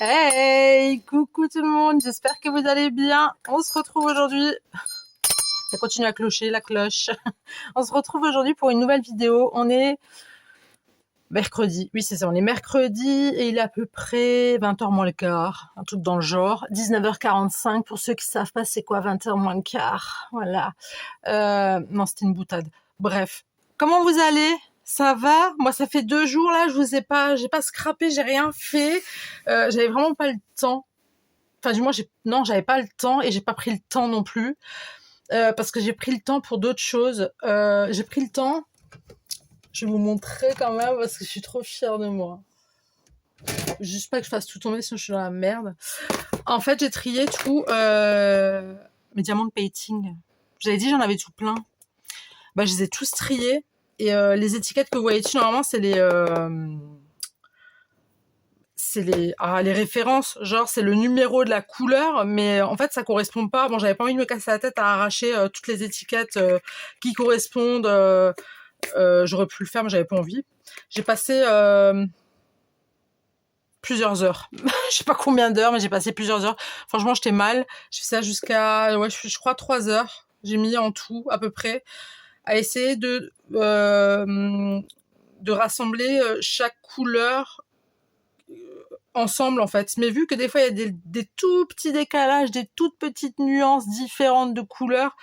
Hey, coucou tout le monde, j'espère que vous allez bien. On se retrouve aujourd'hui. Ça continue à clocher, la cloche. On se retrouve aujourd'hui pour une nouvelle vidéo. On est mercredi. Oui, c'est ça, on est mercredi et il est à peu près 20h moins le quart. Un truc dans le genre. 19h45 pour ceux qui savent pas c'est quoi 20h moins le quart. Voilà. Non, c'était une boutade. Bref. Comment vous allez? Ça va? Moi, ça fait 2 jours là, j'ai pas scrappé, j'ai rien fait. J'avais vraiment pas le temps. Enfin, du moins, non, j'avais pas le temps et j'ai pas pris le temps non plus. Parce que j'ai pris le temps pour d'autres choses. J'ai pris le temps. Je vais vous montrer quand même parce que je suis trop fière de moi. Juste pas que je fasse tout tomber sinon je suis dans la merde. En fait, j'ai trié tout mes diamants de painting. J'avais dit j'en avais tout plein. Bah, je les ai tous triés. Et les étiquettes que vous voyez dessus, normalement, c'est les références, genre c'est le numéro de la couleur, mais en fait ça correspond pas. Bon, j'avais pas envie de me casser la tête à arracher toutes les étiquettes qui correspondent. J'aurais pu le faire, mais j'avais pas envie. J'ai passé plusieurs heures. Je sais pas combien d'heures, mais j'ai passé plusieurs heures. Franchement, j'étais mal. J'ai fait ça jusqu'à, je crois 3 heures. J'ai mis en tout à peu près à essayer de rassembler chaque couleur ensemble en fait. Mais vu que des fois il y a des tout petits décalages, des toutes petites nuances différentes de couleurs,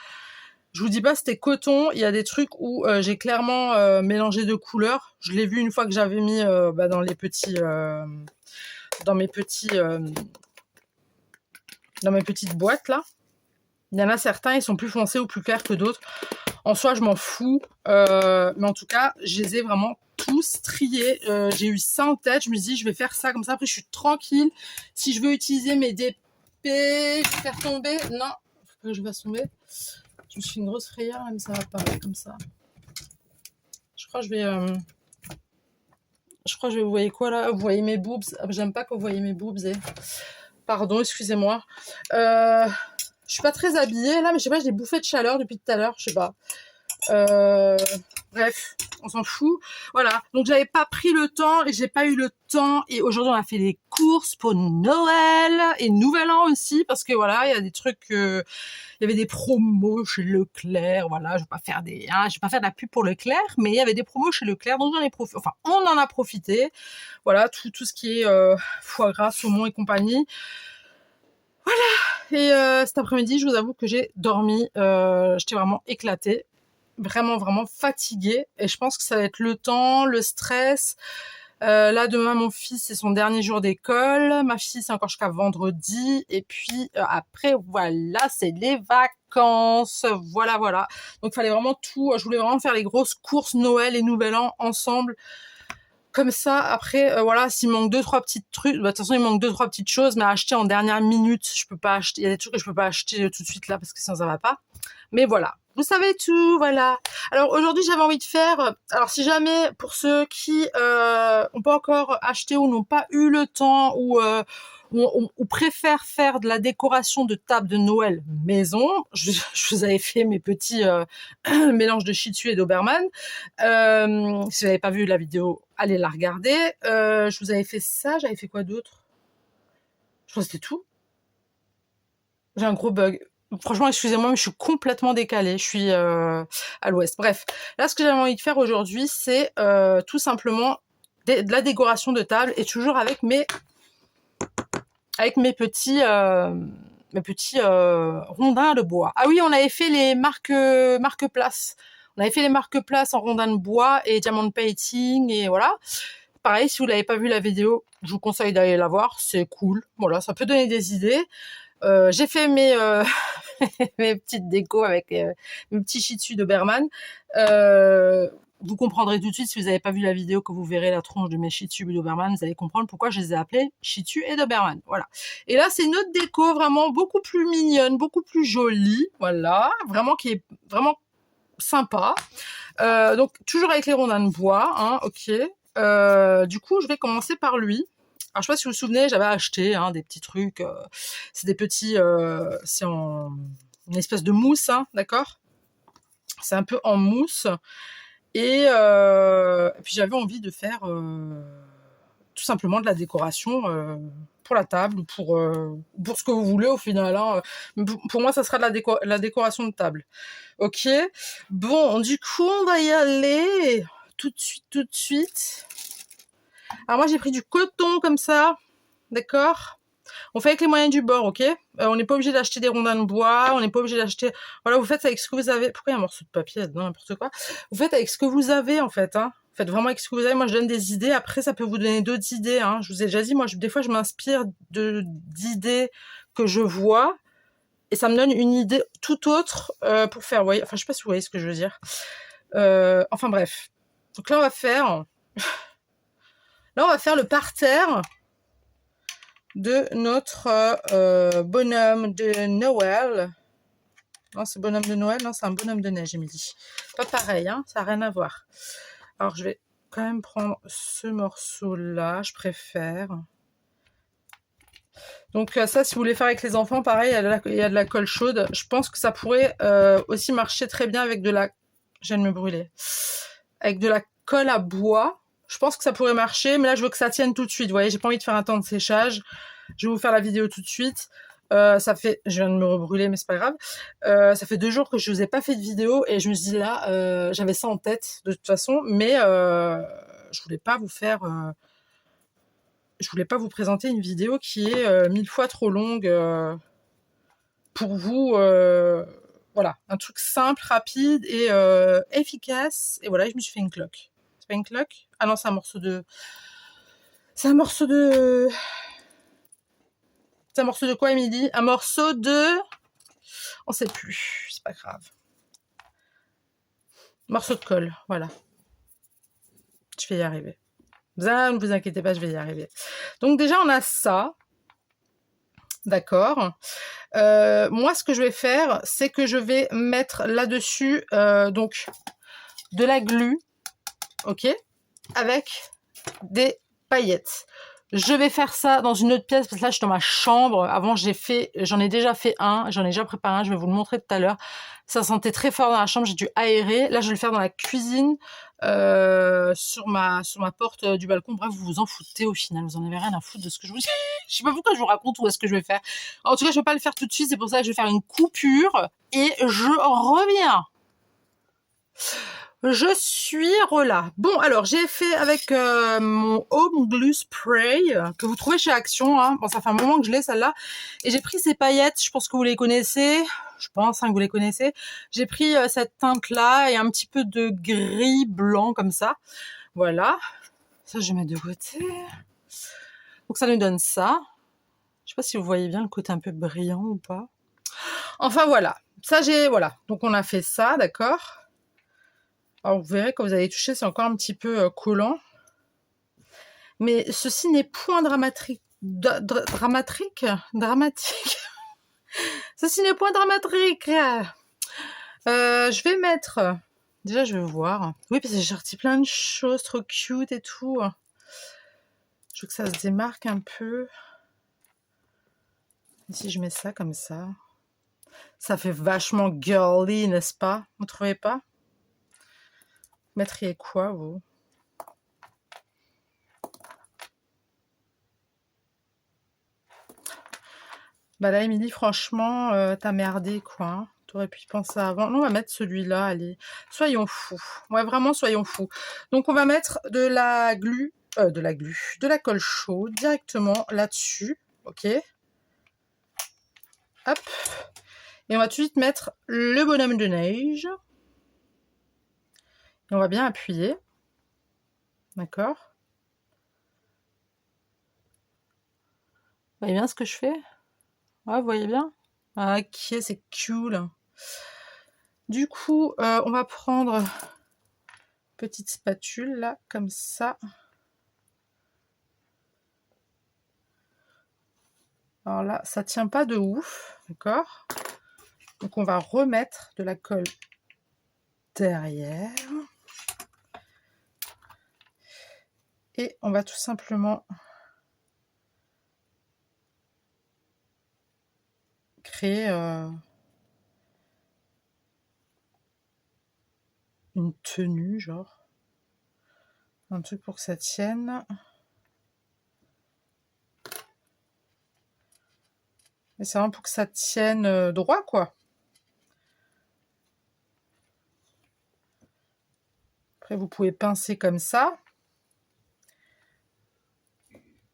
je vous dis pas c'était coton. Il y a des trucs où j'ai clairement mélangé de couleurs. Je l'ai vu une fois que j'avais mis dans les petits dans mes petites boîtes là. Il y en a certains, ils sont plus foncés ou plus clairs que d'autres. En soi, je m'en fous. Mais en tout cas, je les ai vraiment tous triés. J'ai eu ça en tête. Je me dis, je vais faire ça comme ça. Après, je suis tranquille. Si je veux utiliser mes DP, je vais faire tomber. Non, faut pas que je fasse tomber. Je me suis fait une grosse frayeur, mais ça va pas comme ça. Je crois que je vais... vous voyez quoi là? Vous voyez mes boobs? J'aime pas que vous voyez mes boobs. Pardon, excusez-moi. Je suis pas très habillée là, mais je sais pas, j'ai des bouffées de chaleur depuis tout à l'heure, je sais pas. Bref, on s'en fout. Voilà, donc j'avais pas pris le temps et j'ai pas eu le temps. Et aujourd'hui, on a fait des courses pour Noël et Nouvel An aussi, parce que voilà, il y a des trucs, il y avait des promos chez Leclerc. Voilà, je vais pas faire de la pub pour Leclerc, mais il y avait des promos chez Leclerc, donc j'en ai profité. Enfin, on en a profité. Voilà, tout ce qui est foie gras, saumon et compagnie. Et cet après-midi, je vous avoue que j'ai dormi. J'étais vraiment éclatée. Vraiment, vraiment fatiguée. Et je pense que ça va être le temps, le stress. Là, demain, mon fils, c'est son dernier jour d'école. Ma fille, c'est encore jusqu'à vendredi. Et puis, après, voilà, c'est les vacances. Voilà, voilà. Donc, il fallait vraiment tout. Je voulais vraiment faire les grosses courses Noël et Nouvel An ensemble. Comme ça, après, voilà, s'il manque 2-3 petits trucs, de toute façon, il manque 2-3 petites choses, mais à acheter en dernière minute, je peux pas acheter. Il y a des trucs que je peux pas acheter tout de suite là, parce que sinon ça va pas. Mais voilà. Vous savez tout, voilà. Alors aujourd'hui, j'avais envie de faire... Alors si jamais, pour ceux qui n'ont pas encore acheté ou n'ont pas eu le temps ou préfèrent faire de la décoration de table de Noël maison, je vous avais fait mes petits mélanges de Shih Tzu et Doberman. Si vous n'avez pas vu la vidéo, allez la regarder. Je vous avais fait ça, j'avais fait quoi d'autre? Je crois que c'était tout. J'ai un gros bug. Franchement, excusez-moi, mais je suis complètement décalée. Je suis à l'ouest. Bref, là, ce que j'avais envie de faire aujourd'hui, c'est tout simplement de la décoration de table et toujours avec mes petits rondins de bois. Ah oui, on avait fait les marque-place. On avait fait les marque-place en rondins de bois et diamant painting et voilà. Pareil, si vous l'avez pas vu la vidéo, je vous conseille d'aller la voir. C'est cool. Voilà, ça peut donner des idées. J'ai fait mes mes petites décos avec mes petits Shih Tzu Doberman. Vous comprendrez tout de suite si vous n'avez pas vu la vidéo, que vous verrez la tronche de mes Shih Tzu Doberman, vous allez comprendre pourquoi je les ai appelés Shih Tzu et Doberman. Voilà. Et là, c'est une autre déco vraiment beaucoup plus mignonne, beaucoup plus jolie. Voilà, vraiment qui est vraiment sympa. Donc toujours avec les rondins de bois, hein, ok. Du coup, je vais commencer par lui. Alors, je sais pas si vous vous souvenez, j'avais acheté des petits trucs. C'est des petits... c'est en une espèce de mousse, hein, d'accord? C'est un peu en mousse. Et puis, j'avais envie de faire tout simplement de la décoration pour la table ou pour ce que vous voulez au final. Hein. Pour moi, ça sera de la décoration de table. Ok. Bon, du coup, on va y aller tout de suite, tout de suite. Alors moi, j'ai pris du coton comme ça, d'accord. On fait avec les moyens du bord, ok. On n'est pas obligé d'acheter des rondins de bois, on n'est pas obligé d'acheter... Voilà, vous faites avec ce que vous avez. Pourquoi il y a un morceau de papier là-dedans, n'importe quoi. Vous faites avec ce que vous avez, en fait. Hein. Faites vraiment avec ce que vous avez. Moi, je donne des idées. Après, ça peut vous donner d'autres idées. Hein. Je vous ai déjà dit, moi, des fois, je m'inspire d'idées que je vois. Et ça me donne une idée tout autre pour faire. Vous voyez, enfin, je sais pas si vous voyez ce que je veux dire. Enfin, bref. Donc là, on va faire... Là, on va faire le parterre de notre bonhomme de Noël. Non, c'est bonhomme de Noël, non, c'est un bonhomme de neige, j'ai dit. Pas pareil, hein, ça n'a rien à voir. Alors, je vais quand même prendre ce morceau-là, je préfère. Donc ça, si vous voulez faire avec les enfants, pareil, il y a de la colle chaude. Je pense que ça pourrait aussi marcher très bien avec de la... Je viens de me brûler. Avec de la colle à bois. Je pense que ça pourrait marcher, mais là, je veux que ça tienne tout de suite. Vous voyez, j'ai pas envie de faire un temps de séchage. Je vais vous faire la vidéo tout de suite. Ça fait... Je viens de me rebrûler, mais c'est pas grave. Ça fait 2 jours que je vous ai pas fait de vidéo et je me suis dit là, j'avais ça en tête de toute façon, mais je voulais pas vous faire... je voulais pas vous présenter une vidéo qui est 1000 fois trop longue pour vous. Voilà, un truc simple, rapide et efficace. Et voilà, je me suis fait une cloque. C'est pas une cloque? Ah non, c'est un morceau de... C'est un morceau de... C'est un morceau de quoi, Émilie? Un morceau de... On sait plus, c'est pas grave. Morceau de colle, voilà. Je vais y arriver. Ne vous inquiétez pas, je vais y arriver. Donc déjà, on a ça. D'accord. Moi, ce que je vais faire, c'est que je vais mettre là-dessus donc de la glu, ok, avec des paillettes. Je vais faire ça dans une autre pièce parce que là je suis dans ma chambre. Avant j'en ai déjà fait un, j'en ai déjà préparé un, je vais vous le montrer tout à l'heure. Ça sentait très fort dans la chambre, j'ai dû aérer. Là je vais le faire dans la cuisine, sur ma porte du balcon. Bref, vous vous en foutez au final, vous en avez rien à foutre de ce que je vous dis. Je sais pas pourquoi je vous raconte où est-ce que je vais faire. En tout cas, je vais pas le faire tout de suite, c'est pour ça que je vais faire une coupure et je reviens. Je suis là. Bon, alors, j'ai fait avec mon Home Glue Spray, que vous trouvez chez Action. Hein. Bon, ça fait un moment que je l'ai, celle-là. Et j'ai pris ces paillettes, je pense que vous les connaissez. Je pense que vous les connaissez. J'ai pris cette teinte-là et un petit peu de gris blanc, comme ça. Voilà. Ça, je vais mettre de côté. Donc, ça nous donne ça. Je sais pas si vous voyez bien le côté un peu brillant ou pas. Enfin, voilà. Ça, voilà. Donc, on a fait ça, d'accord. Alors, vous verrez, quand vous allez toucher, c'est encore un petit peu collant. Mais ceci n'est point dramatique. Dramatique. Ceci n'est point dramatique. Je vais mettre... Déjà, je vais voir. Oui, parce que j'ai sorti plein de choses trop cute et tout. Je veux que ça se démarque un peu. Et si je mets ça comme ça, ça fait vachement girly, n'est-ce pas? Vous trouvez pas? Vous mettriez quoi, vous? Bah là, Émilie, franchement, t'as merdé, quoi. Hein. T'aurais pu y penser avant. Non, on va mettre celui-là, allez. Soyons fous. Ouais, vraiment, soyons fous. Donc, on va mettre de la glu, de la colle chaude directement là-dessus. Ok. Hop. Et on va tout de suite mettre le bonhomme de neige. Et on va bien appuyer. D'accord. Vous voyez bien ce que je fais? Ouais, vous voyez bien? Ok, c'est cool. Du coup, on va prendre une petite spatule, là, comme ça. Alors là, ça tient pas de ouf, d'accord? Donc, on va remettre de la colle derrière. Et on va tout simplement créer une tenue, genre. Un truc pour que ça tienne. Mais c'est vraiment pour que ça tienne droit, quoi. Après, vous pouvez pincer comme ça.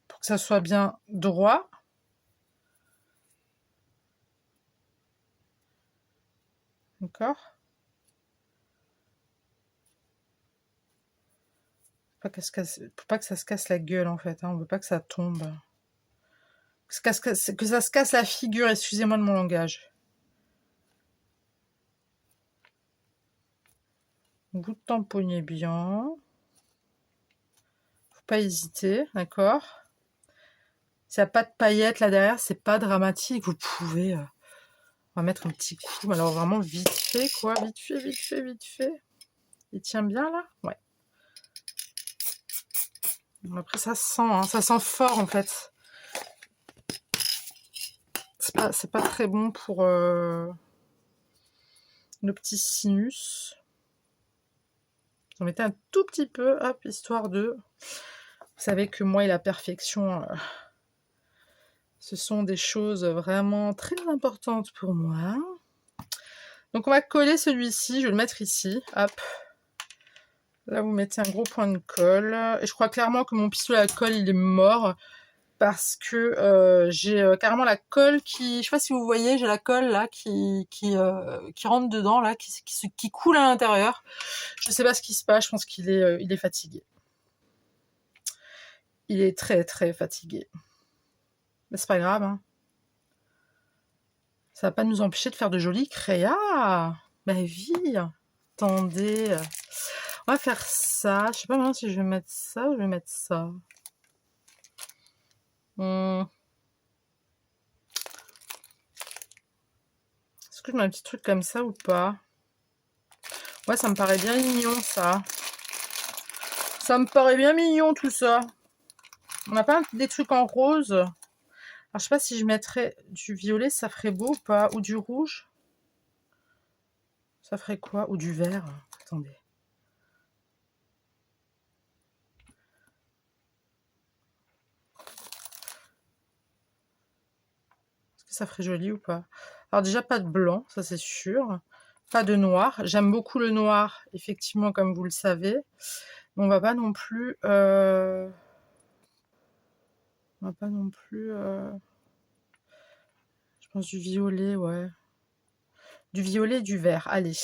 Pour que ça soit bien droit. D'accord? Faut pas que ça se casse la gueule, en fait. Hein. On veut pas que ça tombe. Que ça se casse la figure, excusez-moi de mon langage. Vous tamponnez bien. Faut pas hésiter, d'accord? S'il n'y a pas de paillettes là derrière, c'est pas dramatique. Vous pouvez... on va mettre un petit film. Alors vraiment vite fait, quoi. Vite fait, vite fait, vite fait. Il tient bien, là? Ouais. Après, ça sent, hein. Ça sent fort, en fait. C'est pas très bon pour nos petits sinus. J'en mettais un tout petit peu, hop, histoire de... Vous savez que moi et la perfection, ce sont des choses vraiment très importantes pour moi. Donc on va coller celui-ci, je vais le mettre ici, hop. Là vous mettez un gros point de colle. Et je crois clairement que mon pistolet à colle il est mort. Parce que j'ai carrément la colle qui... Je sais pas si vous voyez, j'ai la colle là qui rentre dedans, là, qui coule à l'intérieur. Je sais pas ce qui se passe, je pense qu'il est fatigué. Il est très très fatigué. Mais c'est pas grave, hein. Ça va pas nous empêcher de faire de jolis créas. Bah vie. Attendez. On va faire ça. Je sais pas maintenant si je vais mettre ça ou je vais mettre ça. Est-ce que je mets un petit truc comme ça ou pas? Ouais, ça me paraît bien mignon, ça. Ça me paraît bien mignon, tout ça. On n'a pas des trucs en rose. Alors, je sais pas si je mettrais du violet, ça ferait beau ou pas? Ou du rouge? Ça ferait quoi? Ou du vert? Attendez. Est-ce que ça ferait joli ou pas? Alors déjà, pas de blanc, ça c'est sûr. Pas de noir. J'aime beaucoup le noir, effectivement, comme vous le savez. Mais on va pas non plus... On va pas non plus... Je pense du violet, ouais. Du violet et du vert, allez.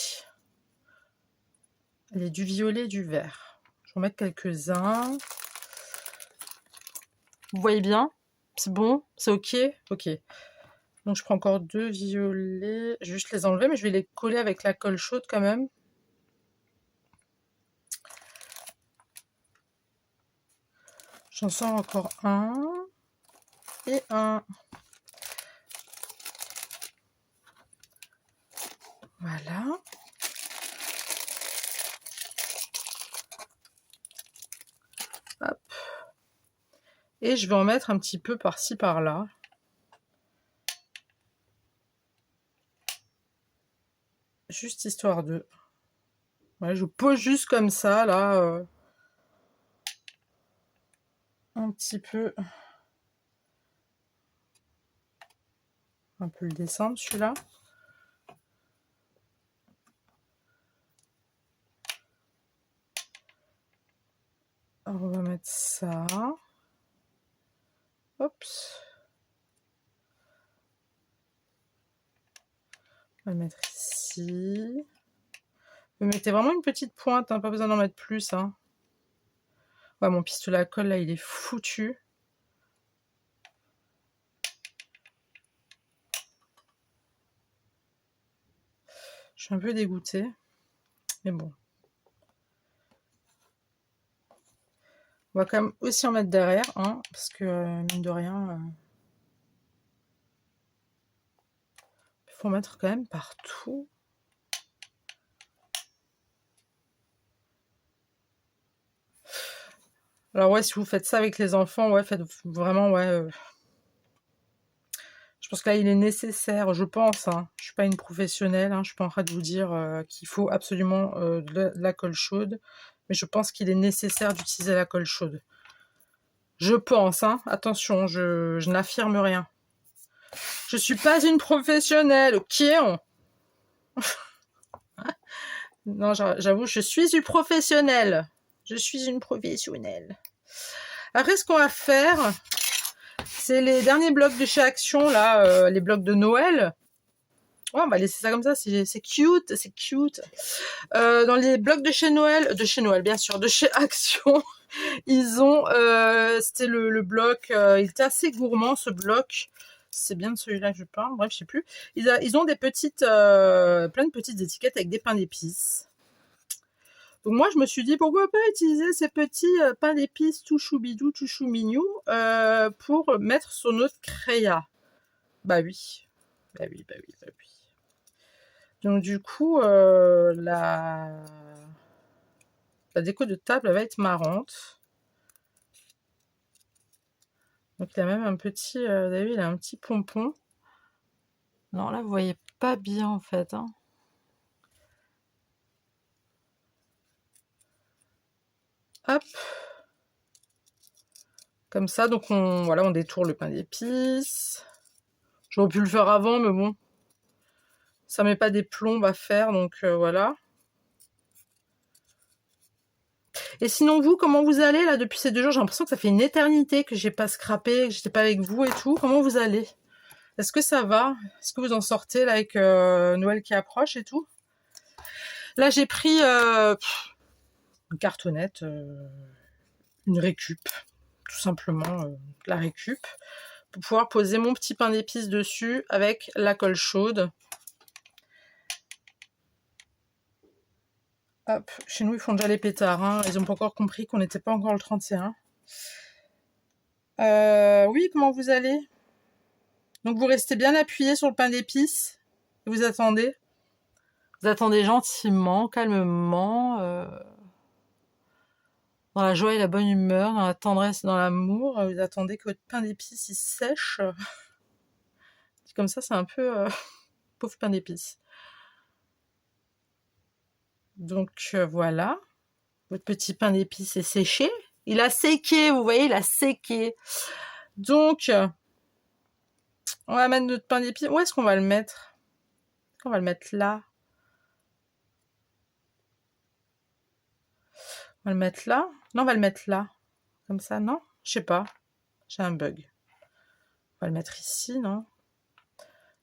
Allez, du violet et du vert. Je vais en mettre quelques-uns. Vous voyez bien? C'est bon? C'est ok? Ok. Donc je prends encore 2 violets. Je vais juste les enlever, mais je vais les coller avec la colle chaude quand même. J'en sors encore un. Et un. Voilà. Hop. Et je vais en mettre un petit peu par-ci, par-là. Juste histoire de... Ouais, je pose juste comme ça, là. Un petit peu... On peut le descendre, celui-là. Alors, on va mettre ça. Hop. On va le mettre ici. Vous mettez vraiment une petite pointe, hein, pas besoin d'en mettre plus. Hein. Ouais, mon pistolet à colle, là, il est foutu. Je suis un peu dégoûtée. Mais bon. On va quand même aussi en mettre derrière, hein, parce que, mine de rien, il faut en mettre quand même partout. Alors ouais, si vous faites ça avec les enfants, ouais, faites vraiment, ouais... Je pense que là, il est nécessaire, je pense, hein, je suis pas une professionnelle, hein, je suis pas en train de vous dire qu'il faut absolument de la colle chaude, mais je pense qu'il est nécessaire d'utiliser la colle chaude. Je pense, hein, attention, je n'affirme rien. Je suis pas une professionnelle, ok? Non, j'avoue, je suis une professionnelle. Je suis une professionnelle. Après, ce qu'on va faire, c'est les derniers blocs de chez Action, là, les blocs de Noël. Ouais, on va laisser ça comme ça, c'est cute, c'est cute. Dans les blocs de chez Noël, bien sûr, de chez Action, ils ont, c'était le bloc, il était assez gourmand, ce bloc. C'est bien de celui-là que je parle, bref, je sais plus. Ils ont des petites, plein de petites étiquettes avec des pains d'épices. Donc moi, je me suis dit, pourquoi pas utiliser ces petits pains d'épices tout choubidou, tout chou mignon, pour mettre sur notre créa. Bah oui. Bah oui, bah oui, bah oui. Donc du coup, la déco de table elle va être marrante. Donc il a même un petit, vous avez vu, il a un petit pompon. Non, là, vous voyez pas bien en fait. Hein. Hop. Comme ça, donc voilà, on détourne le pain d'épices. J'aurais pu le faire avant, mais bon. Ça met pas des plombes à faire, donc voilà. Et sinon, vous, comment vous allez là depuis ces 2 jours? J'ai l'impression que ça fait une éternité que j'ai pas scrappé, que j'étais pas avec vous et tout. Comment vous allez? Est-ce que ça va? Est-ce que vous en sortez là avec Noël qui approche et tout? Là, j'ai pris une cartonnette, une récup, tout simplement la récup, pour pouvoir poser mon petit pain d'épices dessus avec la colle chaude. Hop, chez nous, ils font déjà les pétards. Hein. Ils n'ont pas encore compris qu'on n'était pas encore le 31. Oui, comment vous allez? Donc, vous restez bien appuyé sur le pain d'épices. Vous attendez. Vous attendez gentiment, calmement, dans la joie et la bonne humeur, dans la tendresse et dans l'amour. Vous attendez que votre pain d'épices il sèche. Comme ça, c'est un peu pauvre pain d'épices. Donc, voilà. Votre petit pain d'épices est séché. Il a séqué, vous voyez, il a séqué. Donc, on va mettre notre pain d'épices. Où est-ce qu'on va le mettre? On va le mettre là. On va le mettre là. Non, on va le mettre là. Comme ça, non? Je sais pas. J'ai un bug. On va le mettre ici, non?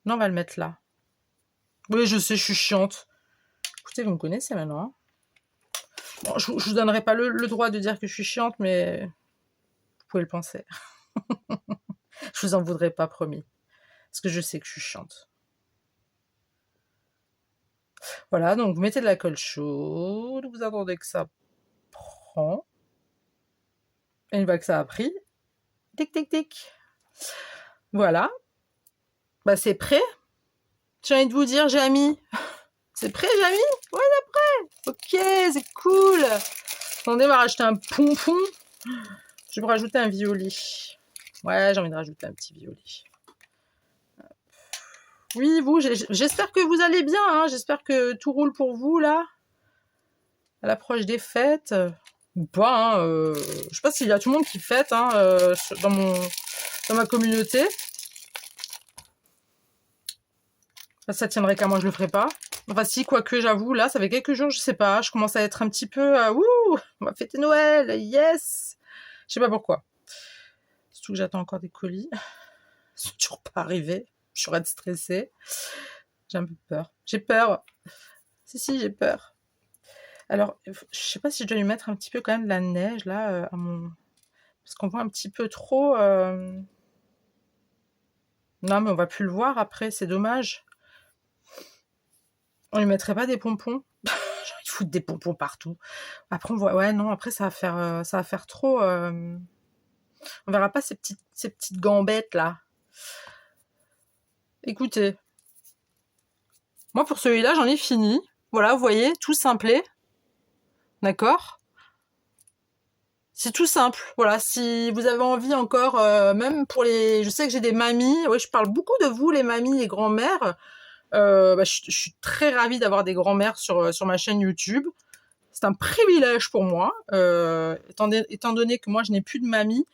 Non, on va le mettre là. Oui, je sais, je suis chiante. Écoutez, vous me connaissez maintenant. Hein. Bon, je vous donnerai pas le droit de dire que je suis chiante, mais vous pouvez le penser. Je vous en voudrais pas, promis. Parce que je sais que je suis chiante. Voilà, donc vous mettez de la colle chaude, vous attendez que ça prend. Et une fois que ça a pris, tic tic tic. Voilà. Bah c'est prêt. J'ai envie de vous dire, Jamy. C'est prêt, Jamy? Ouais, c'est prêt. Ok, c'est cool. Attendez, on va rajouter un pompon. Je vais vous rajouter un violet. Ouais, j'ai envie de rajouter un petit violet. Oui, vous, j'espère que vous allez bien. Hein. J'espère que tout roule pour vous, là. À l'approche des fêtes. Ou pas. Hein, je sais pas s'il y a tout le monde qui fête hein, dans ma communauté. Ça tiendrait qu'à moi, je le ferais pas. Enfin, si, quoique, j'avoue, là, ça fait quelques jours, je sais pas. Je commence à être un petit peu... Wouh, on va fêter Noël, yes. Je sais pas pourquoi. Surtout que j'attends encore des colis. Ils sont toujours pas arrivés. Je suis stressée. J'ai un peu peur. J'ai peur. Si, j'ai peur. Alors, je sais pas si je dois lui mettre un petit peu quand même de la neige, là, à mon... Parce qu'on voit un petit peu trop... Non, mais on va plus le voir après, c'est dommage. On lui mettrait pas des pompons? Ils foutent des pompons partout. Après, on voit... Ouais, non, après, ça va faire trop... On verra pas ces petites gambettes, là. Écoutez. Moi, pour celui-là, j'en ai fini. Voilà, vous voyez, tout simplet. D'accord? C'est tout simple. Voilà, si vous avez envie encore, même pour les... Je sais que j'ai des mamies. Ouais, je parle beaucoup de vous, les mamies, les grands-mères. Je suis très ravie d'avoir des grands-mères sur ma chaîne YouTube. C'est un privilège pour moi. Étant donné que moi, je n'ai plus de mamie.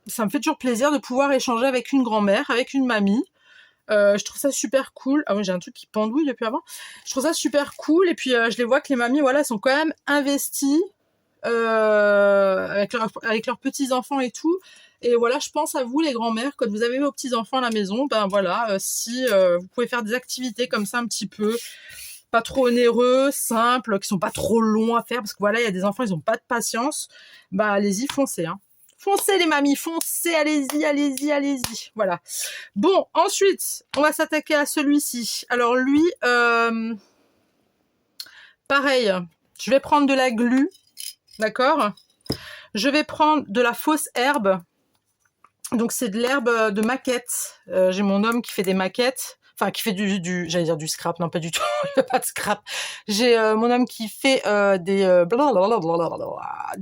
ça me fait toujours plaisir de pouvoir échanger avec une grand-mère, avec une mamie. Je trouve ça super cool. Ah oui, j'ai un truc qui pendouille depuis avant. Je trouve ça super cool. Et puis, je les vois que les mamies, voilà, sont quand même investies avec leurs petits-enfants et tout. Et voilà, je pense à vous, les grands-mères, quand vous avez vos petits-enfants à la maison, ben voilà, si vous pouvez faire des activités comme ça un petit peu, pas trop onéreux, simples, qui sont pas trop longs à faire, parce que voilà, il y a des enfants, ils ont pas de patience. Bah, allez-y, foncez, hein. Foncez les mamies, foncez, allez-y, allez-y, allez-y. Voilà. Bon, ensuite, on va s'attaquer à celui-ci. Alors lui, pareil, je vais prendre de la glu, d'accord? Je vais prendre de la fausse herbe. Donc c'est de l'herbe de maquette. J'ai mon homme qui fait des maquettes. Enfin, qui fait j'allais dire du scrap, non pas du tout, il n'y a pas de scrap. J'ai mon homme qui fait des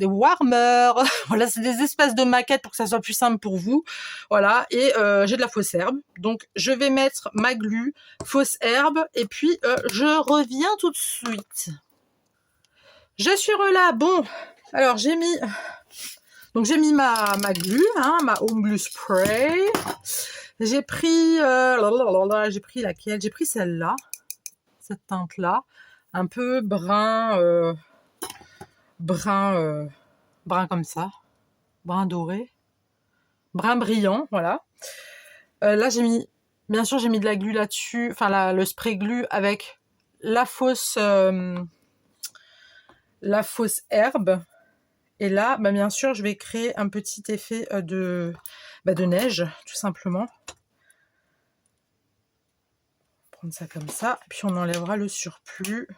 warmers. Voilà, c'est des espèces de maquettes pour que ça soit plus simple pour vous. Voilà, et j'ai de la fausse herbe. Donc je vais mettre ma glu, fausse herbe, et puis je reviens tout de suite. Je suis là. Bon, alors j'ai mis ma glu, hein, ma home glue spray. J'ai pris laquelle? J'ai pris celle-là, cette teinte-là, un peu brun comme ça, brun doré, brun brillant, voilà. Là bien sûr j'ai mis de la glu là-dessus, enfin le spray glu avec la fausse herbe. Et là, bah bien sûr, je vais créer un petit effet de neige, tout simplement. Prendre ça comme ça, puis on enlèvera le surplus.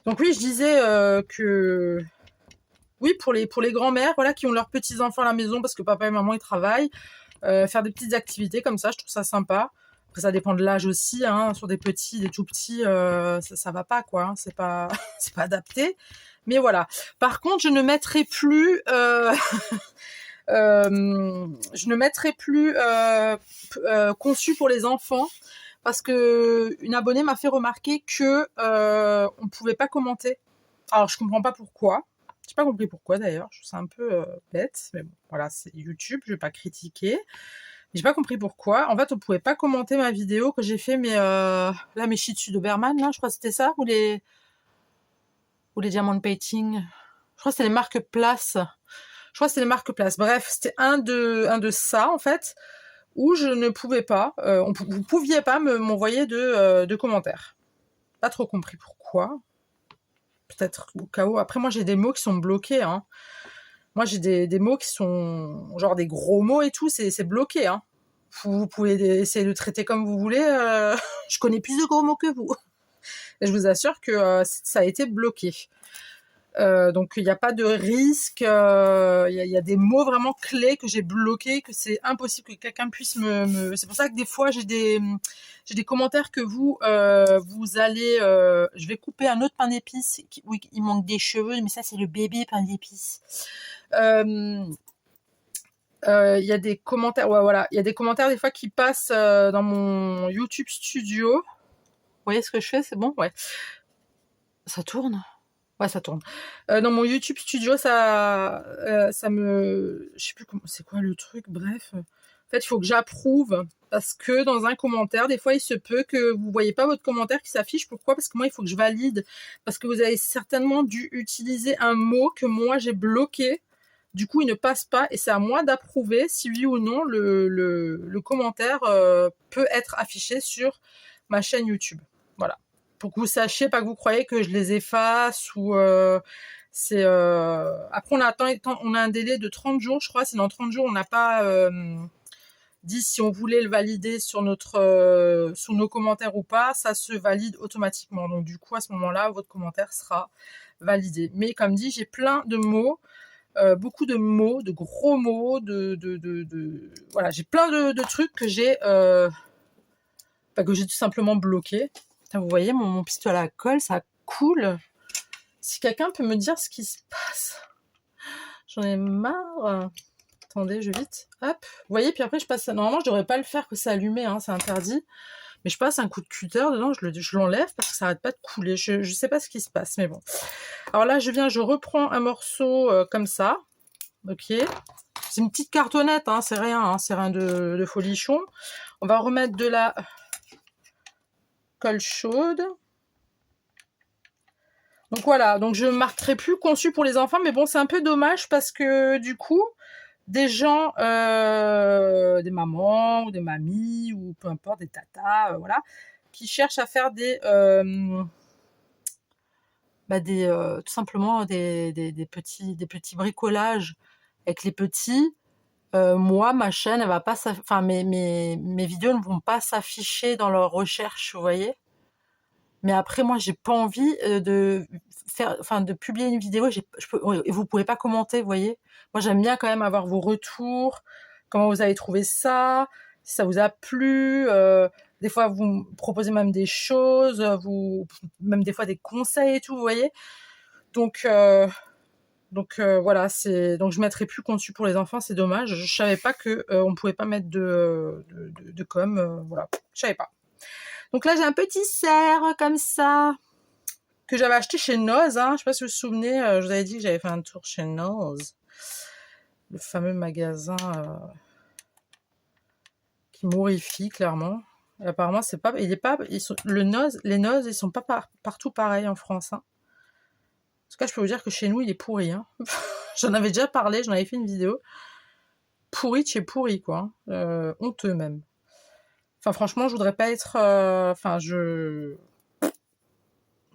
Donc oui, je disais que oui, pour les grands-mères, voilà, qui ont leurs petits-enfants à la maison parce que papa et maman ils travaillent, faire des petites activités comme ça, je trouve ça sympa. Après, ça dépend de l'âge aussi, hein. Sur des petits, des tout petits, ça va pas, quoi, hein. C'est pas c'est pas adapté. Mais voilà. Par contre, je ne mettrai plus conçu pour les enfants parce que une abonnée m'a fait remarquer que on pouvait pas commenter. Alors je comprends pas pourquoi. J'ai pas compris pourquoi d'ailleurs. Je trouve ça un peu bête, mais bon, voilà, c'est YouTube, je vais pas critiquer. J'ai pas compris pourquoi. En fait, on pouvait pas commenter ma vidéo que j'ai fait mes shih tzu Doberman, là, je crois que c'était ça, ou les diamond painting. Je crois que c'était les marques Place. Bref, c'était un de ça, en fait, où je ne pouvais pas, vous pouviez pas m'envoyer de commentaires. Pas trop compris pourquoi. Peut-être au cas où. Après, moi, j'ai des mots qui sont bloqués, hein. Moi, j'ai des mots qui sont genre des gros mots et tout, c'est bloqué, hein. Vous pouvez essayer de traiter comme vous voulez. Je connais plus de gros mots que vous. Et je vous assure que ça a été bloqué. Donc il n'y a pas de risque. Il y a des mots vraiment clés que j'ai bloqués, que c'est impossible que quelqu'un puisse C'est pour ça que des fois j'ai des commentaires que vous allez. Je vais couper un autre pain d'épices. Oui, il manque des cheveux, mais ça c'est le bébé pain d'épices. Il y a des commentaires, ouais, voilà, il y a des commentaires des fois qui passent dans mon YouTube Studio. Vous voyez ce que je fais? C'est bon? Ouais. Ça tourne? Ouais, ça tourne. Dans mon YouTube Studio, ça me... Je sais plus comment... C'est quoi le truc? Bref. En fait, il faut que j'approuve parce que dans un commentaire, des fois, il se peut que vous voyez pas votre commentaire qui s'affiche. Pourquoi? Parce que moi, il faut que je valide. Parce que vous avez certainement dû utiliser un mot que moi, j'ai bloqué. Du coup, il ne passe pas et c'est à moi d'approuver si oui ou non le commentaire peut être affiché sur ma chaîne YouTube. Voilà. Pour que vous sachiez, pas que vous croyez que je les efface ou c'est... Après, on a un délai de 30 jours, je crois. Si dans 30 jours, on n'a pas dit si on voulait le valider sur nos commentaires ou pas, ça se valide automatiquement. Donc, du coup, à ce moment-là, votre commentaire sera validé. Mais comme dit, j'ai plein de mots. Beaucoup de mots, de gros mots, voilà, j'ai plein de trucs que j'ai tout simplement bloqués. Vous voyez, mon pistolet à colle, ça coule. Si quelqu'un peut me dire ce qui se passe. J'en ai marre. Attendez, je vais vite. Hop. Vous voyez, puis après, je passe... Normalement, je devrais pas le faire, que c'est allumé, hein, c'est interdit. Mais je passe un coup de cutter dedans, je l'enlève parce que ça arrête pas de couler. Je sais pas ce qui se passe, mais bon. Alors là, je reprends un morceau comme ça. Ok. C'est une petite cartonnette, hein, c'est rien de folichon. On va remettre de la colle chaude. Donc voilà, donc je marquerai plus conçu pour les enfants, mais bon, c'est un peu dommage parce que du coup, des gens, des mamans ou des mamies ou peu importe, des tatas, voilà, qui cherchent à faire tout simplement des petits bricolages avec les petits. Moi, ma chaîne, elle va pas, enfin mes vidéos ne vont pas s'afficher dans leur recherche, vous voyez. Mais après, moi, j'ai pas envie de publier une vidéo. Et vous pouvez pas commenter, vous voyez. Moi, j'aime bien quand même avoir vos retours. Comment vous avez trouvé ça? Si ça vous a plu. Des fois, vous me proposez même des choses, même des fois des conseils et tout, vous voyez. Donc voilà, donc je mettrai plus conçu pour les enfants, c'est dommage. Je savais pas que on pouvait pas mettre de com, voilà, je savais pas. Donc là, j'ai un petit cerf comme ça que j'avais acheté chez Noz. Hein. Je sais pas si vous vous souvenez, je vous avais dit que j'avais fait un tour chez Noz, le fameux magasin qui m'horrifie clairement. Et apparemment, c'est pas, il est pas, les Noz, ils sont pas partout pareils en France. Hein. En tout cas, je peux vous dire que chez nous, il est pourri. Hein. J'en avais déjà parlé, j'en avais fait une vidéo. Pourri de chez pourri, quoi. Honteux même. Enfin, franchement, je voudrais pas être. Je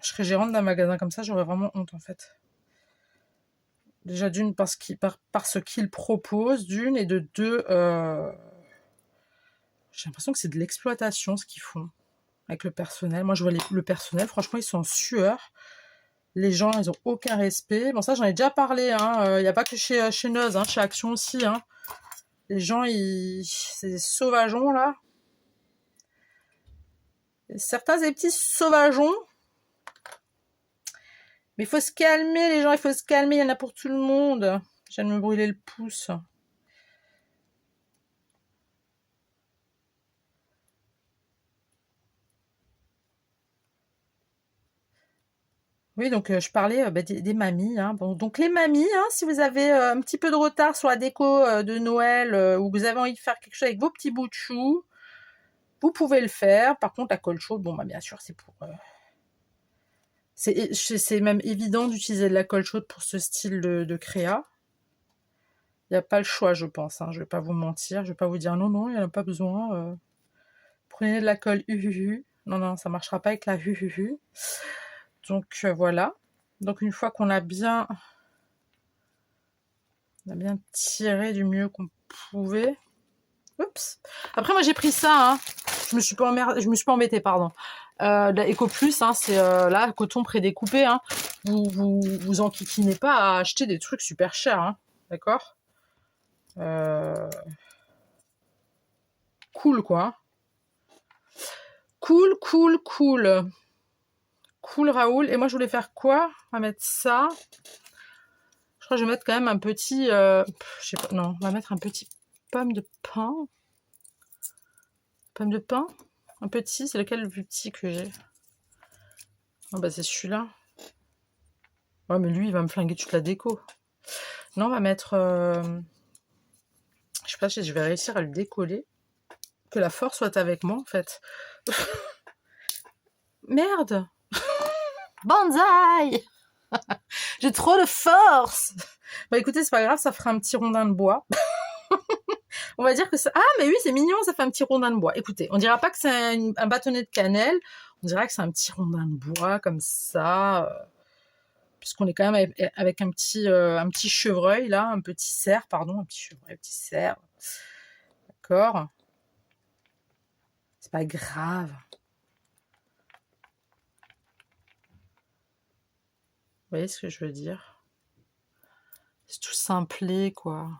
serais gérante d'un magasin comme ça, j'aurais vraiment honte en fait. Déjà d'une parce qu'il propose, d'une et de deux, j'ai l'impression que c'est de l'exploitation ce qu'ils font avec le personnel. Moi je vois le personnel, franchement ils sont en sueur. Les gens ils ont aucun respect. Bon ça j'en ai déjà parlé, hein. Y a pas que chez Noz, hein, chez Action aussi. Hein. Les gens c'est des sauvageons là. Certains des petits sauvageons. Mais il faut se calmer, les gens, il faut se calmer, il y en a pour tout le monde. Je viens de me brûler le pouce. Oui, donc je parlais des mamies. Hein. Bon, donc les mamies, hein, si vous avez un petit peu de retard sur la déco de Noël ou vous avez envie de faire quelque chose avec vos petits bouts de chou, vous pouvez le faire. Par contre, la colle chaude, bon, bah bien sûr, c'est pour... c'est même évident d'utiliser de la colle chaude pour ce style de créa. Il n'y a pas le choix, je pense. Hein. Je ne vais pas vous mentir. Je ne vais pas vous dire non, non, il n'y en a pas besoin. Prenez de la colle UHU. Non, non, ça ne marchera pas avec la UHU. Donc voilà. Donc une fois qu'on a bien tiré du mieux qu'on pouvait. Oups. Après moi j'ai pris ça. Hein. Je me suis pas embêtée, pardon. La Eco Plus, hein, c'est là coton prédécoupé. Hein. Vous enquiquinez pas à acheter des trucs super chers. Hein. D'accord. Cool quoi. Cool. Cool Raoul. Et moi je voulais faire quoi? On va mettre ça. Je crois que je vais mettre quand même un petit... je sais pas, non, on va mettre un petit pomme de pain. Pomme de pain. Un petit, c'est lequel le plus petit que j'ai? Oh bah c'est celui-là. Ouais mais lui il va me flinguer toute la déco. Non on va mettre... je sais pas si je vais réussir à le décoller. Que la force soit avec moi en fait. Merde. Banzai. J'ai trop de force. Bah écoutez c'est pas grave, ça fera un petit rondin de bois. On va dire que ça... Ah, mais oui, c'est mignon, ça fait un petit rondin de bois. Écoutez, on dira pas que c'est un bâtonnet de cannelle, on dirait que c'est un petit rondin de bois, comme ça, puisqu'on est quand même avec un petit chevreuil, là, un petit cerf, pardon, un petit chevreuil, un petit cerf. D'accord. C'est pas grave. Vous voyez ce que je veux dire? C'est tout simplé, quoi.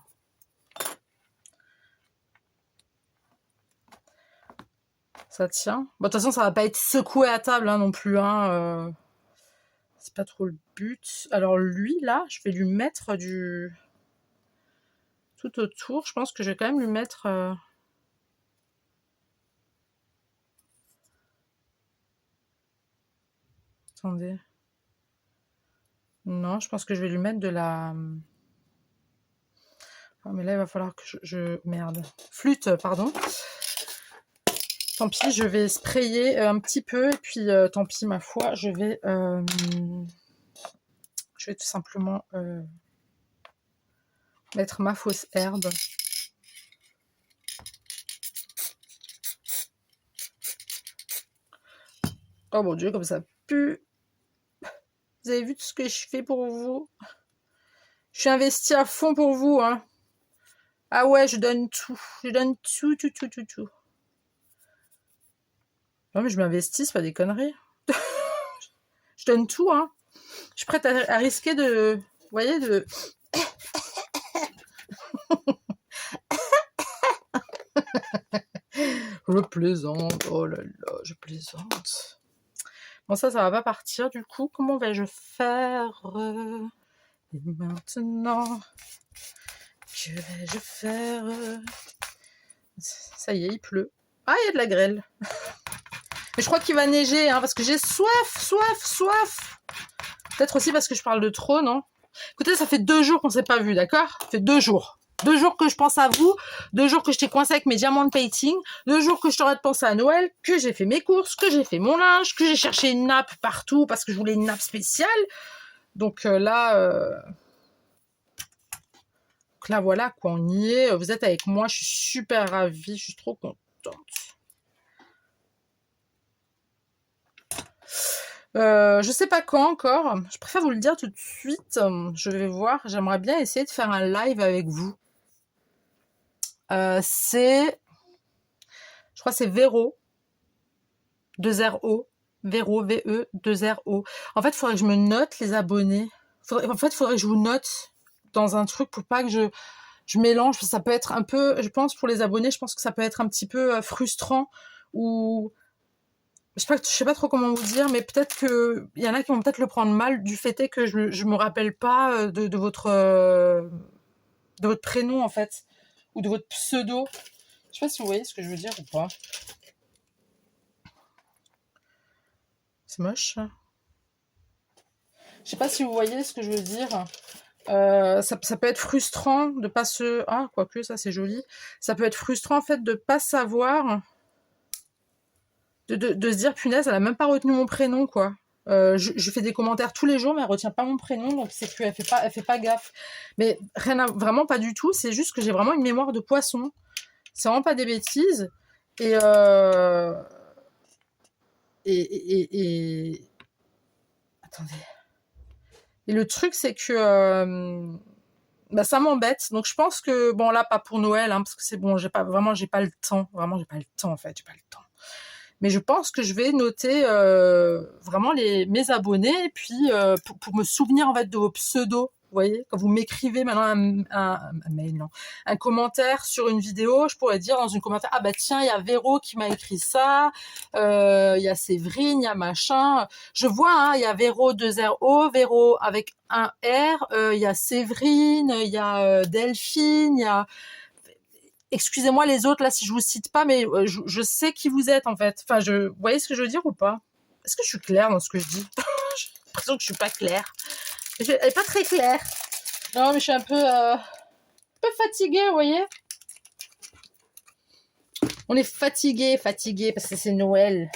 Ça tient. Bon, de toute façon, ça va pas être secoué à table hein, non plus. Hein, c'est pas trop le but. Alors lui, là, je vais lui mettre du... tout autour. Je pense que je vais quand même lui mettre... Attendez. Non, je pense que je vais lui mettre de la... Oh, mais là, il va falloir que Merde. Flûte, pardon. Tant pis, je vais sprayer un petit peu. Et puis, tant pis, ma foi, je vais tout simplement mettre ma fausse herbe. Oh mon Dieu, comme ça pue. Vous avez vu tout ce que je fais pour vous? Je suis investie à fond pour vous, hein. Ah ouais, je donne tout. Je donne tout, tout, tout, tout, tout. Non, mais je m'investis, c'est pas des conneries. Je donne tout, hein. Je suis prête à risquer de... Vous voyez, de... Je plaisante. Oh là là, je plaisante. Bon, ça va pas partir, du coup. Comment vais-je faire Et maintenant, que vais-je faire Ça y est, il pleut. Ah, il y a de la grêle. Mais je crois qu'il va neiger, hein, parce que j'ai soif. Peut-être aussi parce que je parle de trop, non? Écoutez, ça fait 2 jours qu'on s'est pas vu, d'accord? Ça fait 2 jours. 2 jours que je pense à vous, 2 jours que je t'ai coincé avec mes diamants de painting, 2 jours que je t'aurais pensé à Noël, que j'ai fait mes courses, que j'ai fait mon linge, que j'ai cherché une nappe partout parce que je voulais une nappe spéciale. Donc là, voilà, quoi, on y est. Vous êtes avec moi, je suis super ravie, je suis trop contente. Je sais pas quand encore. Je préfère vous le dire tout de suite. Je vais voir. J'aimerais bien essayer de faire un live avec vous. Je crois que c'est Véro, 2RO. Véro, VE, 2RO. En fait, il faudrait que je me note les abonnés. Il faudrait que je vous note dans un truc pour pas que je mélange. Ça peut être un peu, je pense, pour les abonnés, je pense que ça peut être un petit peu frustrant ou... Je sais pas trop comment vous dire, mais peut-être que il y en a qui vont peut-être le prendre mal du fait est que je me rappelle pas de votre prénom en fait ou de votre pseudo. Je sais pas si vous voyez ce que je veux dire ou pas. C'est moche. Je sais pas si vous voyez ce que je veux dire. Ça peut être frustrant de pas se... Ah, quoique, ça c'est joli. Ça peut être frustrant en fait de pas savoir... De se dire, punaise, elle a même pas retenu mon prénom, quoi. Je fais des commentaires tous les jours, mais elle retient pas mon prénom, donc c'est qu'elle fait pas gaffe. Mais vraiment pas du tout, c'est juste que j'ai vraiment une mémoire de poisson. C'est vraiment pas des bêtises. Et attendez. Et le truc, c'est que ça m'embête. Donc je pense que, bon là, pas pour Noël, hein, parce que c'est bon, j'ai pas le temps. Vraiment, j'ai pas le temps, en fait, j'ai pas le temps. Mais je pense que je vais noter vraiment mes abonnés, et puis pour me souvenir en fait de vos pseudos. Vous voyez, quand vous m'écrivez maintenant un mail, non, un commentaire sur une vidéo, je pourrais dire dans une commentaire, ah bah tiens, il y a Véro qui m'a écrit ça, il y a Séverine, il y a machin. Je vois, hein, il y a Véro 2RO, Véro avec un R, il y a Séverine, il y a Delphine, il y a... Excusez-moi les autres là si je vous cite pas, mais je sais qui vous êtes en fait. Enfin, vous voyez ce que je veux dire ou pas? Est-ce que je suis claire dans ce que je dis? J'ai l'impression que je suis pas claire. Elle est pas très claire. Non, mais je suis un peu fatiguée, vous voyez. On est fatigués parce que c'est Noël.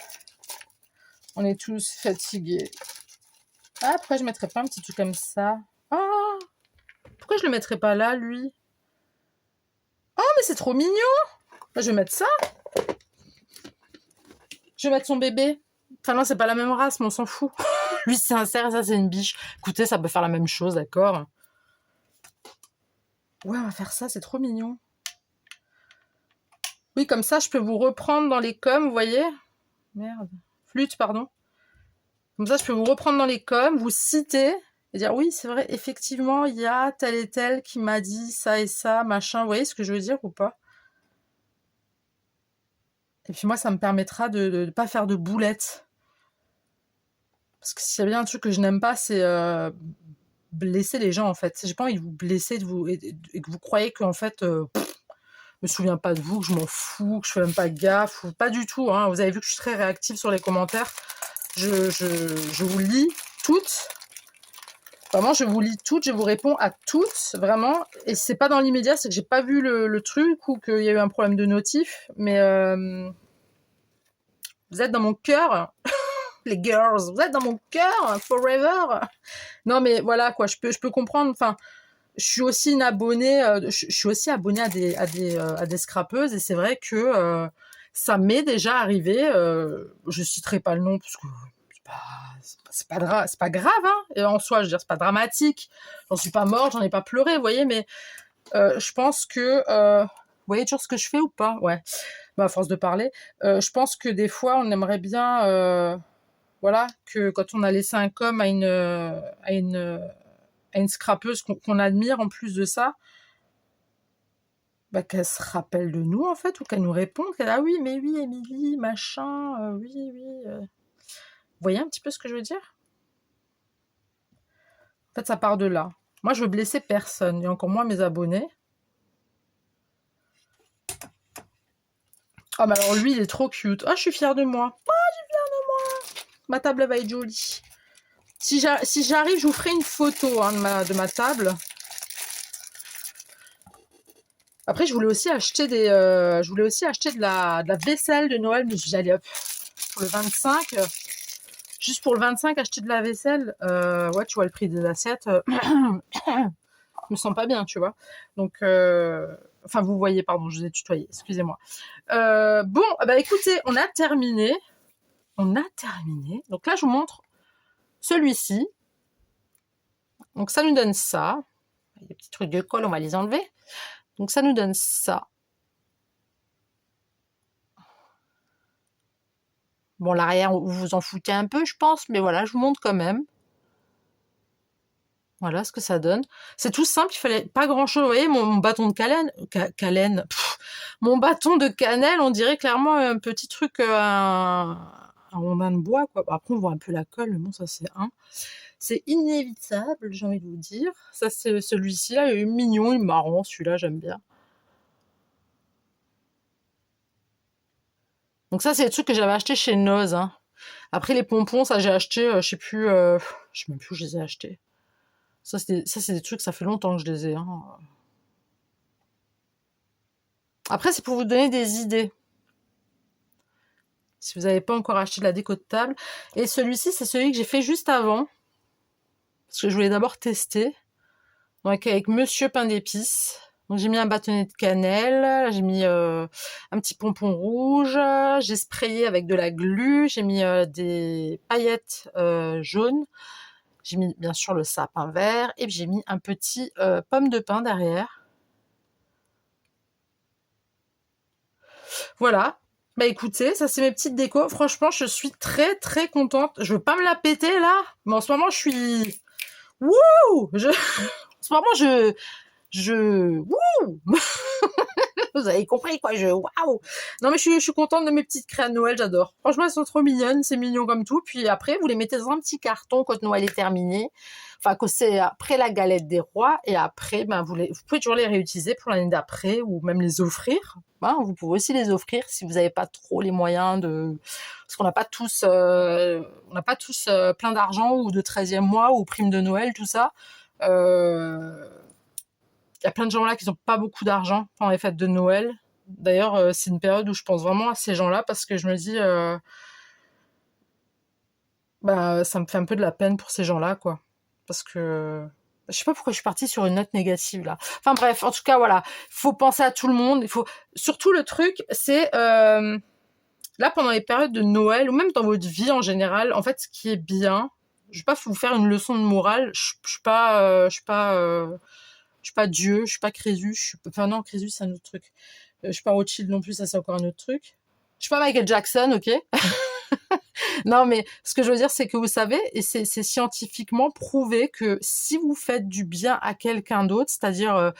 On est tous fatigués. Ah, pourquoi je mettrais pas un petit truc comme ça? Ah, pourquoi je le mettrais pas là, lui? Oh, mais c'est trop mignon! Là, je vais mettre ça. Je vais mettre son bébé. Enfin, non, c'est pas la même race, mais on s'en fout. Lui, c'est un cerf et ça, c'est une biche. Écoutez, ça peut faire la même chose, d'accord? Ouais, on va faire ça, c'est trop mignon. Oui, comme ça, je peux vous reprendre dans les coms, vous voyez? Merde. Flûte, pardon. Comme ça, je peux vous reprendre dans les coms, vous citer et dire, oui, c'est vrai, effectivement, il y a tel et tel qui m'a dit ça et ça, machin. Vous voyez ce que je veux dire ou pas? Et puis moi, ça me permettra de ne pas faire de boulettes. Parce que s'il y a bien un truc que je n'aime pas, c'est blesser les gens, en fait. J'ai pas envie de vous blesser et que vous croyez qu'en fait, je me souviens pas de vous, que je m'en fous, que je fais même pas gaffe. Ou pas du tout, hein. Vous avez vu que je suis très réactive sur les commentaires. je vous lis toutes. Vraiment, je vous lis toutes, je vous réponds à toutes, vraiment. Et c'est pas dans l'immédiat, c'est que j'ai pas vu le truc ou qu'il y a eu un problème de notif. Mais vous êtes dans mon cœur, les girls, vous êtes dans mon cœur, forever. Non, mais voilà, quoi, je peux comprendre. Enfin, je suis aussi une abonnée, je suis aussi abonnée à des scrapeuses. Et c'est vrai que ça m'est déjà arrivé, je citerai pas le nom, parce que c'est pas grave, hein, et en soi, je veux dire, c'est pas dramatique. J'en suis pas morte, j'en ai pas pleuré, vous voyez, mais je pense que, vous voyez toujours ce que je fais ou pas? Ouais. Bah, à force de parler, je pense que des fois, on aimerait bien, voilà, que quand on a laissé un com à une scrapeuse qu'on admire, en plus de ça, bah, qu'elle se rappelle de nous, en fait, ou qu'elle nous réponde, qu'elle, ah oui, mais oui, Émilie, machin, oui, oui. Vous voyez un petit peu ce que je veux dire? En fait, ça part de là. Moi, je veux blesser personne, et encore moins mes abonnés. Ah, mais alors lui, il est trop cute. Ah, je suis fière de moi. Ah, je suis fière de moi. Ma table, elle va être jolie. Si j'arrive, je vous ferai une photo, hein, de ma table. Après, je voulais aussi acheter de la vaisselle de Noël, mais je me suis dit, allez hop, pour le 25, juste pour le 25, acheter de la vaisselle, ouais, tu vois le prix des assiettes, je me sens pas bien, tu vois. Donc, enfin, vous voyez, pardon, je vous ai tutoyé, excusez-moi. Bon, bah écoutez, on a terminé. Donc là, je vous montre celui-ci. Donc ça nous donne ça. Les petits trucs de colle, on va les enlever. Donc ça nous donne ça. Bon, l'arrière, vous vous en foutez un peu, je pense, mais voilà, je vous montre quand même. Voilà ce que ça donne. C'est tout simple, il fallait pas grand-chose. Vous voyez, mon bâton de cannelle, mon bâton de cannelle, on dirait clairement un petit truc, un rondin de bois, quoi. Après, on voit un peu la colle, mais bon, ça c'est un. C'est inévitable, j'ai envie de vous dire. Ça, c'est celui-ci, là, il est mignon, il est marrant, celui-là, j'aime bien. Donc ça, c'est les trucs que j'avais acheté chez Noz, hein. Après, les pompons, ça, j'ai acheté, je sais même plus où je les ai achetés. Ça, c'est des trucs, ça fait longtemps que je les ai, hein. Après, c'est pour vous donner des idées. Si vous n'avez pas encore acheté de la déco de table. Et celui-ci, c'est celui que j'ai fait juste avant. Parce que je voulais d'abord tester. Donc, avec Monsieur Pain d'épices. Donc, j'ai mis un bâtonnet de cannelle. J'ai mis un petit pompon rouge. J'ai sprayé avec de la glu. J'ai mis des paillettes jaunes. J'ai mis, bien sûr, le sapin vert. Et puis, j'ai mis un petit pomme de pin derrière. Voilà. Bah écoutez, ça c'est mes petites décos. Franchement, je suis très très contente. Je veux pas me la péter là, mais en ce moment je suis... Wouh En ce moment Wouh Vous avez compris quoi, waouh. Non mais je suis contente de mes petites créas de Noël, j'adore. Franchement, elles sont trop mignonnes, c'est mignon comme tout. Puis après, vous les mettez dans un petit carton quand Noël est terminé. Enfin, que c'est après la galette des rois. Et après, ben, vous pouvez toujours les réutiliser pour l'année d'après ou même les offrir. Hein, vous pouvez aussi les offrir si vous n'avez pas trop les moyens de... Parce qu'on n'a pas tous, plein d'argent ou de 13e mois ou prime de Noël, tout ça. Il y a plein de gens là qui n'ont pas beaucoup d'argent pendant les fêtes de Noël. D'ailleurs, c'est une période où je pense vraiment à ces gens-là parce que je me dis, bah, ça me fait un peu de la peine pour ces gens-là, quoi. Parce que je sais pas pourquoi je suis partie sur une note négative là. Enfin bref, en tout cas voilà, il faut penser à tout le monde. Il faut surtout le truc, c'est là pendant les périodes de Noël ou même dans votre vie en général. En fait, ce qui est bien, je vais pas vous faire une leçon de morale. Je suis pas Dieu, je suis pas Crésus, enfin non, Crésus c'est un autre truc. Je suis pas Rothschild non plus, ça c'est encore un autre truc. Je suis pas Michael Jackson, ok. Non mais ce que je veux dire c'est que vous savez, et c'est scientifiquement prouvé que si vous faites du bien à quelqu'un d'autre, c'est-à-dire,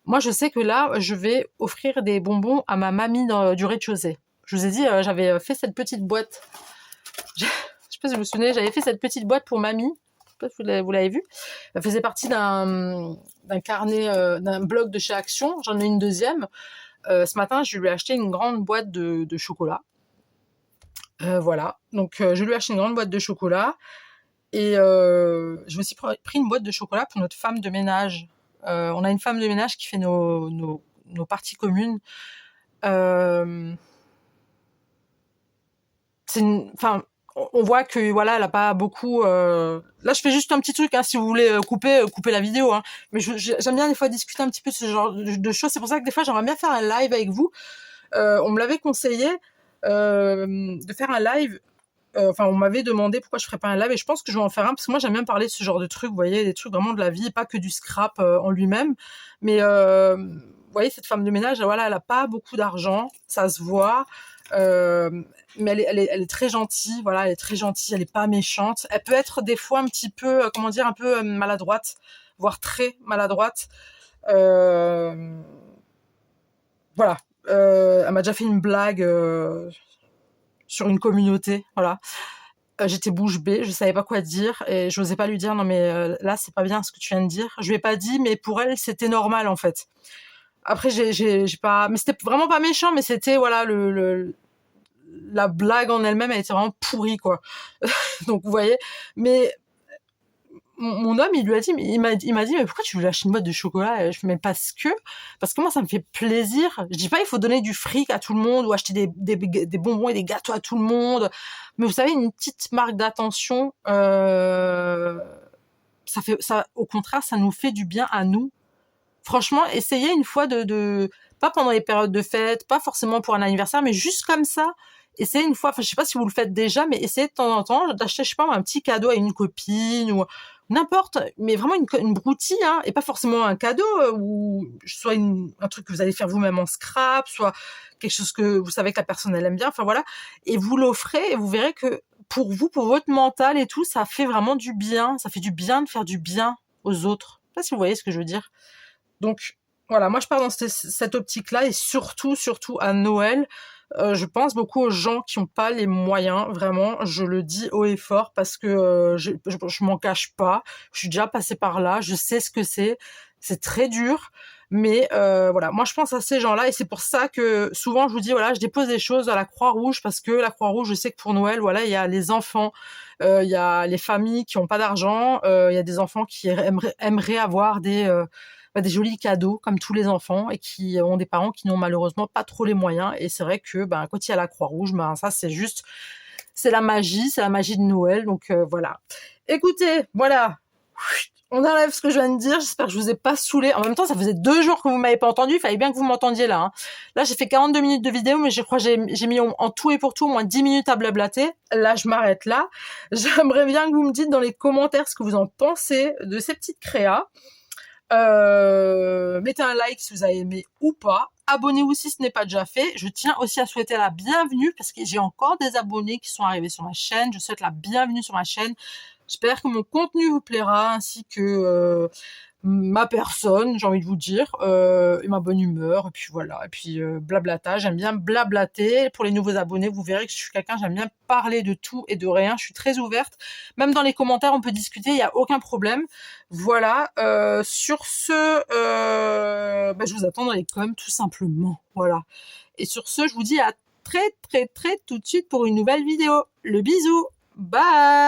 moi je sais que là, je vais offrir des bonbons à ma mamie du rez-de-chaussée. Je vous ai dit, j'avais fait cette petite boîte. Je sais pas si vous vous souvenez, j'avais fait cette petite boîte pour mamie. Je sais pas si vous l'avez vu. Elle faisait partie d'un carnet, d'un blog de chez Action. J'en ai une deuxième. Ce matin, je lui ai acheté une grande boîte de chocolat. Voilà, donc je lui ai acheté une grande boîte de chocolat et je me suis pris une boîte de chocolat pour notre femme de ménage. On a une femme de ménage qui fait nos parties communes. Euh, enfin, on voit que voilà, elle a pas beaucoup. Là, je fais juste un petit truc. Hein, si vous voulez couper la vidéo. Hein. Mais j'aime bien des fois discuter un petit peu de ce genre de choses. C'est pour ça que des fois, j'aimerais bien faire un live avec vous. On me l'avait conseillé de faire un live. Enfin, on m'avait demandé pourquoi je ferais pas un live et je pense que je vais en faire un parce que moi j'aime bien parler de ce genre de trucs, vous voyez, des trucs vraiment de la vie, pas que du scrap en lui-même. Mais vous voyez, cette femme de ménage, voilà, elle a pas beaucoup d'argent, ça se voit. Euh, mais elle est très gentille, voilà, elle est très gentille, elle est pas méchante. Elle peut être des fois un petit peu, comment dire, un peu maladroite, voire très maladroite. Euh, voilà. Elle m'a déjà fait une blague sur une communauté, voilà. J'étais bouche bée, je savais pas quoi dire et j'osais pas lui dire non mais là c'est pas bien ce que tu viens de dire. Je lui ai pas dit mais pour elle c'était normal en fait. Après j'ai pas, mais c'était vraiment pas méchant, mais c'était voilà la blague en elle-même elle était vraiment pourrie quoi. Donc vous voyez, mais mon homme, il lui a dit, il m'a dit, mais pourquoi tu lui lâches une boîte de chocolat? Je fais, mais parce que moi, ça me fait plaisir. Je dis pas, il faut donner du fric à tout le monde ou acheter des bonbons et des gâteaux à tout le monde. Mais vous savez, une petite marque d'attention, ça, au contraire, ça nous fait du bien à nous. Franchement, essayez une fois pas pendant les périodes de fête, pas forcément pour un anniversaire, mais juste comme ça. Essayez une fois, enfin, je sais pas si vous le faites déjà, mais essayez de temps en temps d'acheter, je sais pas, un petit cadeau à une copine ou n'importe, mais vraiment une broutille, hein, et pas forcément un cadeau ou soit un truc que vous allez faire vous-même en scrap, soit quelque chose que vous savez que la personne elle aime bien, enfin voilà, et vous l'offrez et vous verrez que pour vous, pour votre mental et tout, ça fait vraiment du bien, ça fait du bien de faire du bien aux autres. Je sais pas si vous voyez ce que je veux dire. Donc voilà, moi je pars dans cette optique-là et surtout à Noël, je pense beaucoup aux gens qui n'ont pas les moyens, vraiment, je le dis haut et fort parce que je m'en cache pas, je suis déjà passée par là, je sais ce que c'est très dur, mais voilà, moi je pense à ces gens-là et c'est pour ça que souvent je vous dis, voilà, je dépose des choses à la Croix-Rouge parce que la Croix-Rouge, je sais que pour Noël, voilà, il y a les enfants, il y a les familles qui n'ont pas d'argent, il y a des enfants qui aimeraient avoir des jolis cadeaux comme tous les enfants et qui ont des parents qui n'ont malheureusement pas trop les moyens. Et c'est vrai que quand il y a la Croix-Rouge, ça c'est la magie de Noël. Donc voilà. Écoutez, voilà. On enlève ce que je viens de dire. J'espère que je vous ai pas saoulé. En même temps, ça faisait 2 jours que vous m'avez pas entendu. Il fallait bien que vous m'entendiez là. Hein. Là, j'ai fait 42 minutes de vidéo, mais je crois que j'ai mis en tout et pour tout au moins 10 minutes à blablater. Là, je m'arrête là. J'aimerais bien que vous me dites dans les commentaires ce que vous en pensez de ces petites créas. Mettez un like si vous avez aimé ou pas. Abonnez-vous si ce n'est pas déjà fait. Je tiens aussi à souhaiter la bienvenue parce que j'ai encore des abonnés qui sont arrivés sur ma chaîne. Je souhaite la bienvenue sur ma chaîne. J'espère que mon contenu vous plaira ainsi que ma personne, j'ai envie de vous dire, et ma bonne humeur, et puis voilà, et puis blablata, j'aime bien blablater. Pour les nouveaux abonnés, vous verrez que je suis quelqu'un, j'aime bien parler de tout et de rien, je suis très ouverte, même dans les commentaires, on peut discuter, il n'y a aucun problème. Voilà, sur ce, je vous attends dans les coms, tout simplement, voilà. Et sur ce, je vous dis à très tout de suite pour une nouvelle vidéo. Le bisou, bye.